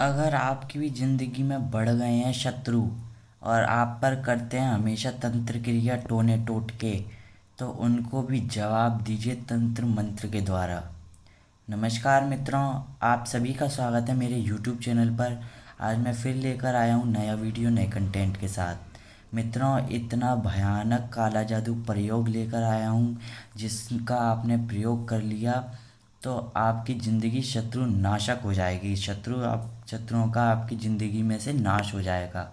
अगर आपकी भी ज़िंदगी में बढ़ गए हैं शत्रु और आप पर करते हैं हमेशा तंत्र क्रिया टोने टोटके, तो उनको भी जवाब दीजिए तंत्र मंत्र के द्वारा। नमस्कार मित्रों, आप सभी का स्वागत है मेरे यूट्यूब चैनल पर। आज मैं फिर लेकर आया हूँ नया वीडियो नए कंटेंट के साथ। मित्रों, इतना भयानक काला जादू प्रयोग लेकर आया हूँ जिसका आपने प्रयोग कर लिया तो आपकी ज़िंदगी शत्रु नाशक हो जाएगी। शत्रुओं का आपकी ज़िंदगी में से नाश हो जाएगा।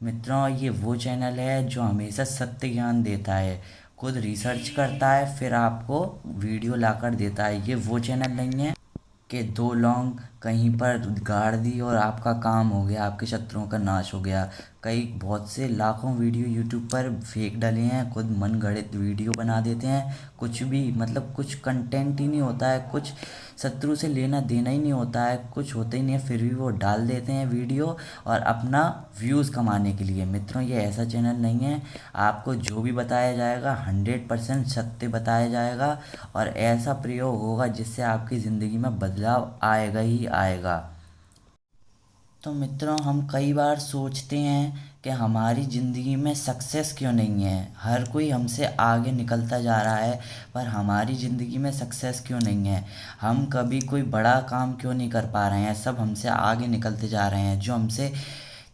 मित्रों, ये वो चैनल है जो हमेशा सत्य ज्ञान देता है, खुद रिसर्च करता है फिर आपको वीडियो लाकर देता है। ये वो चैनल नहीं है कि दो लौंग कहीं पर गाड़ दी और आपका काम हो गया, आपके शत्रुओं का नाश हो गया। कई बहुत से लाखों वीडियो यूट्यूब पर फेक डले हैं, खुद मन गढ़ंत वीडियो बना देते हैं। कुछ भी मतलब कुछ कंटेंट ही नहीं होता है, कुछ शत्रु से लेना देना ही नहीं होता है, कुछ होता ही नहीं है, फिर भी वो डाल देते हैं वीडियो और अपना व्यूज़ कमाने के लिए। मित्रों, ये ऐसा चैनल नहीं है। आपको जो भी बताया जाएगा 100% सत्य बताया जाएगा और ऐसा प्रयोग होगा जिससे आपकी ज़िंदगी में बदलाव आएगा ही आएगा। तो मित्रों, हम कई बार सोचते हैं कि हमारी ज़िंदगी में सक्सेस क्यों नहीं है, हर कोई हमसे आगे निकलता जा रहा है पर हमारी ज़िंदगी में सक्सेस क्यों नहीं है। हम कभी कोई बड़ा काम क्यों नहीं कर पा रहे हैं, सब हमसे आगे निकलते जा रहे हैं। जो हमसे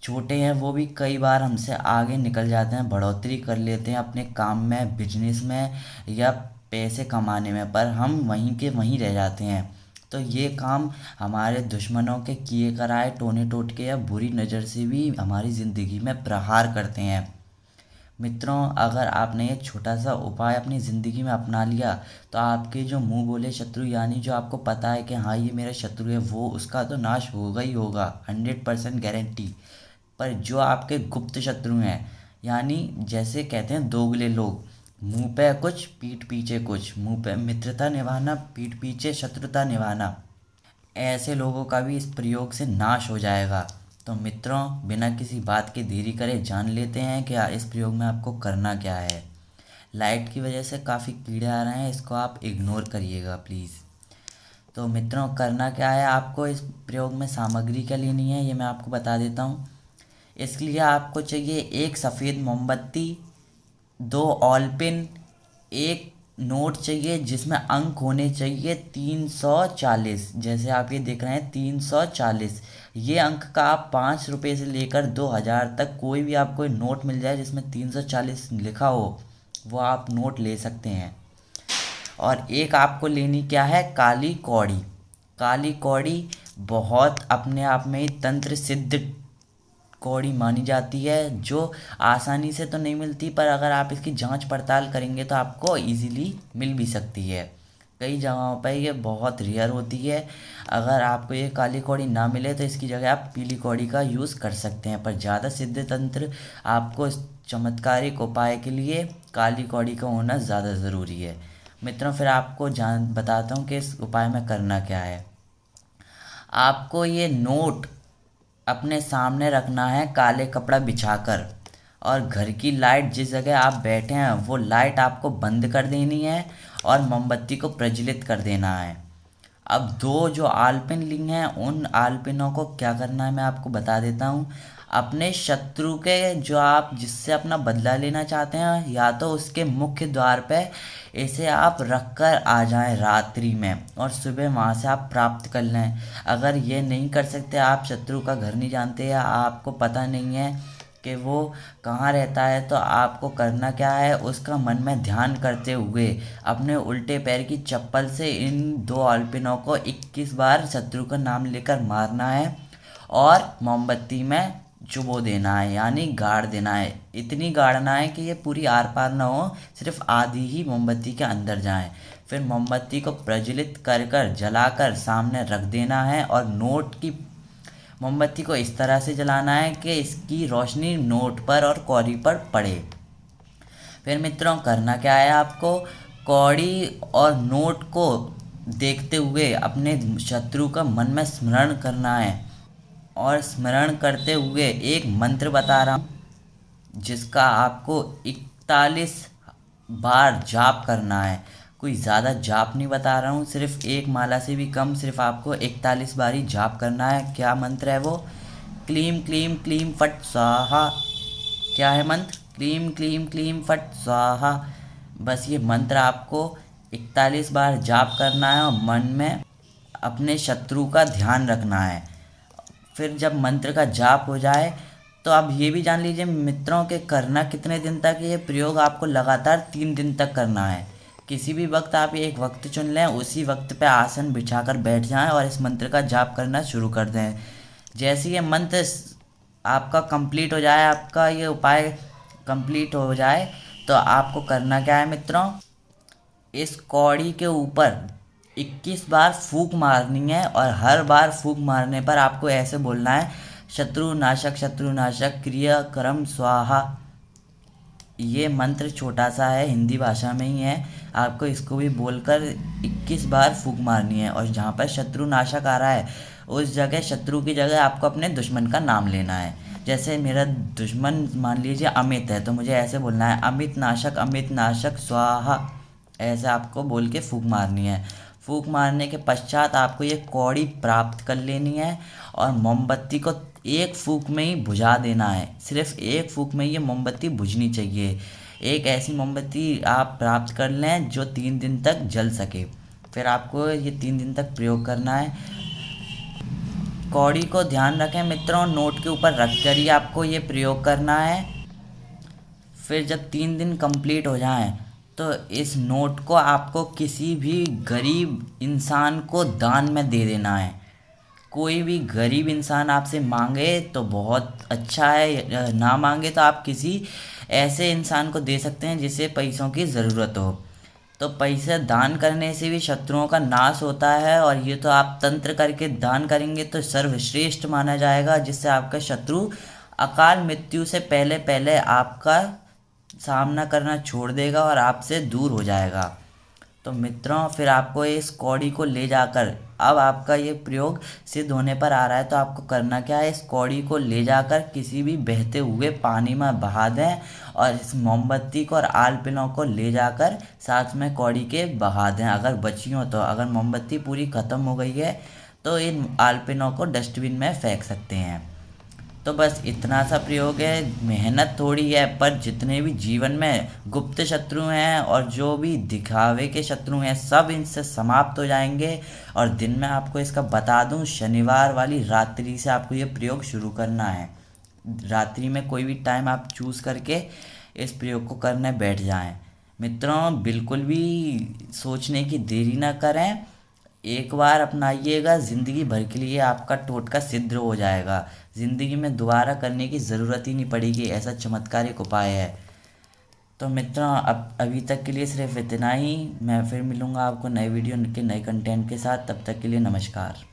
छोटे हैं वो भी कई बार हमसे आगे निकल जाते हैं, बढ़ोतरी कर लेते हैं अपने काम में, बिजनेस में या पैसे कमाने में, पर हम वहीं के वहीं रह जाते हैं। तो ये काम हमारे दुश्मनों के किए कराए टोने टोटके या बुरी नज़र से भी हमारी ज़िंदगी में प्रहार करते हैं। मित्रों, अगर आपने ये छोटा सा उपाय अपनी ज़िंदगी में अपना लिया तो आपके जो मुंह बोले शत्रु, यानी जो आपको पता है कि हाँ ये मेरा शत्रु है, वो उसका तो नाश होगा ही होगा, 100% गारंटी। पर जो आपके गुप्त शत्रु हैं, यानी जैसे कहते हैं दोगले लोग, मुंह पे कुछ पीठ पीछे कुछ, मुंह पे मित्रता निभाना पीठ पीछे शत्रुता निभाना, ऐसे लोगों का भी इस प्रयोग से नाश हो जाएगा। तो मित्रों, बिना किसी बात के देरी करे जान लेते हैं कि इस प्रयोग में आपको करना क्या है। लाइट की वजह से काफ़ी कीड़े आ रहे हैं, इसको आप इग्नोर करिएगा प्लीज़। तो मित्रों, करना क्या है, आपको इस प्रयोग में सामग्री क्या लेनी है ये मैं आपको बता देता हूँ। इसके लिए आपको चाहिए एक सफ़ेद मोमबत्ती, दो ऑल पिन, एक नोट चाहिए जिसमें अंक होने चाहिए 340। जैसे आप ये देख रहे हैं 340, ये अंक का आप 5 रुपये से लेकर 2000 तक कोई भी आपको नोट मिल जाए जिसमें 340 लिखा हो, वो आप नोट ले सकते हैं। और एक आपको लेनी क्या है, काली कौड़ी। काली कौड़ी बहुत अपने आप में ही तंत्र सिद्ध कौड़ी मानी जाती है, जो आसानी से तो नहीं मिलती पर अगर आप इसकी जांच पड़ताल करेंगे तो आपको इजीली मिल भी सकती है। कई जगहों पर ये बहुत रेयर होती है। अगर आपको ये काली कौड़ी ना मिले तो इसकी जगह आप पीली कौड़ी का यूज़ कर सकते हैं, पर ज़्यादा सिद्ध तंत्र आपको इस चमत्कारिक उपाय के लिए काली कौड़ी का होना ज़्यादा ज़रूरी है। मित्रों, फिर आपको जान बताता हूँ कि इस उपाय में करना क्या है। आपको ये नोट अपने सामने रखना है काले कपड़ा बिछाकर, और घर की लाइट जिस जगह आप बैठे हैं वो लाइट आपको बंद कर देनी है और मोमबत्ती को प्रज्वलित कर देना है। अब दो जो आलपिन लिंग हैं उन आलपिनों को क्या करना है मैं आपको बता देता हूँ। अपने शत्रु के, जो आप जिससे अपना बदला लेना चाहते हैं, या तो उसके मुख्य द्वार पे इसे आप रख कर आ जाएं रात्रि में और सुबह वहाँ से आप प्राप्त कर लें। अगर ये नहीं कर सकते, आप शत्रु का घर नहीं जानते या आपको पता नहीं है कि वो कहाँ रहता है, तो आपको करना क्या है, उसका मन में ध्यान करते हुए अपने उल्टे पैर की चप्पल से इन दो आलपिनों को 21 बार शत्रु का नाम लेकर मारना है और मोमबत्ती में चुबो देना है, यानी गाड़ देना है। इतनी गाड़ना है कि ये पूरी आर पार ना हो, सिर्फ आधी ही मोमबत्ती के अंदर जाए। फिर मोमबत्ती को प्रज्वलित कर कर जलाकर सामने रख देना है और नोट की मोमबत्ती को इस तरह से जलाना है कि इसकी रोशनी नोट पर और कौड़ी पर पड़े। फिर मित्रों, करना क्या है, आपको कौड़ी और नोट को देखते हुए अपने शत्रु का मन में स्मरण करना है और स्मरण करते हुए एक मंत्र बता रहा हूँ जिसका आपको 41 बार जाप करना है। कोई ज़्यादा जाप नहीं बता रहा हूँ, सिर्फ एक माला से भी कम, सिर्फ आपको 41 बारी जाप करना है। क्या मंत्र है वो? क्लीम क्लीम क्लीम फट स्वाहा। क्या है मंत्र? क्लीम क्लीम क्लीम फट स्वाहा। बस ये मंत्र आपको 41 बार जाप करना है और मन में अपने शत्रु का ध्यान रखना है। फिर जब मंत्र का जाप हो जाए तो आप ये भी जान लीजिए मित्रों के करना कितने दिन तक, ये प्रयोग आपको लगातार 3 दिन तक करना है। किसी भी वक्त आप एक वक्त चुन लें, उसी वक्त पे आसन बिछाकर बैठ जाएं और इस मंत्र का जाप करना शुरू कर दें। जैसे ये मंत्र आपका कंप्लीट हो जाए, आपका ये उपाय कंप्लीट हो जाए, तो आपको करना क्या है मित्रों, इस कौड़ी के ऊपर 21 बार फूंक मारनी है और हर बार फूंक मारने पर आपको ऐसे बोलना है, शत्रु नाशक क्रिया करम स्वाहा। ये मंत्र छोटा सा है, हिंदी भाषा में ही है, आपको इसको भी बोलकर 21 बार फूंक मारनी है। और जहाँ पर शत्रु नाशक आ रहा है उस जगह शत्रु की जगह आपको अपने दुश्मन का नाम लेना है। जैसे मेरा दुश्मन मान लीजिए अमित है, तो मुझे ऐसे बोलना है, अमित नाशक स्वाहा। ऐसे आपको बोल के फूंक मारनी है। फूंक मारने के पश्चात आपको ये कौड़ी प्राप्त कर लेनी है और मोमबत्ती को एक फूंक में ही बुझा देना है। सिर्फ एक फूंक में ये मोमबत्ती बुझनी चाहिए। एक ऐसी मोमबत्ती आप प्राप्त कर लें जो 3 दिन तक जल सके। फिर आपको ये 3 दिन तक प्रयोग करना है। कौड़ी को ध्यान रखें मित्रों, नोट के ऊपर रख कर ही आपको ये प्रयोग करना है। फिर जब 3 दिन कंप्लीट हो जाएं तो इस नोट को आपको किसी भी गरीब इंसान को दान में दे देना है। कोई भी गरीब इंसान आपसे मांगे तो बहुत अच्छा है, ना मांगे तो आप किसी ऐसे इंसान को दे सकते हैं जिसे पैसों की ज़रूरत हो। तो पैसे दान करने से भी शत्रुओं का नाश होता है, और ये तो आप तंत्र करके दान करेंगे तो सर्वश्रेष्ठ माना जाएगा, जिससे आपका शत्रु अकाल मृत्यु से पहले पहले आपका सामना करना छोड़ देगा और आपसे दूर हो जाएगा। तो मित्रों फिर आपको इस कौड़ी को ले जाकर, अब आपका ये प्रयोग सिद्ध होने पर आ रहा है, तो आपको करना क्या है, इस कौड़ी को ले जाकर किसी भी बहते हुए पानी में बहा दें और इस मोमबत्ती को और आलपिनों को ले जाकर साथ में कौड़ी के बहा दें अगर बची हो तो। अगर मोमबत्ती पूरी ख़त्म हो गई है तो इन आलपिनों को डस्टबिन में फेंक सकते हैं। तो बस इतना सा प्रयोग है, मेहनत थोड़ी है, पर जितने भी जीवन में गुप्त शत्रु हैं और जो भी दिखावे के शत्रु हैं सब इनसे समाप्त हो जाएंगे। और दिन में आपको इसका बता दूं, शनिवार वाली रात्रि से आपको ये प्रयोग शुरू करना है। रात्रि में कोई भी टाइम आप चूज़ करके इस प्रयोग को करने बैठ जाएं। मित्रों बिल्कुल भी सोचने की देरी ना करें, एक बार अपनाइएगा, ज़िंदगी भर के लिए आपका टोटका सिद्ध हो जाएगा। ज़िंदगी में दोबारा करने की ज़रूरत ही नहीं पड़ेगी, ऐसा चमत्कारिक उपाय है। तो मित्रों अब अभी तक के लिए सिर्फ इतना ही। मैं फिर मिलूँगा आपको नए वीडियो के नए कंटेंट के साथ, तब तक के लिए नमस्कार।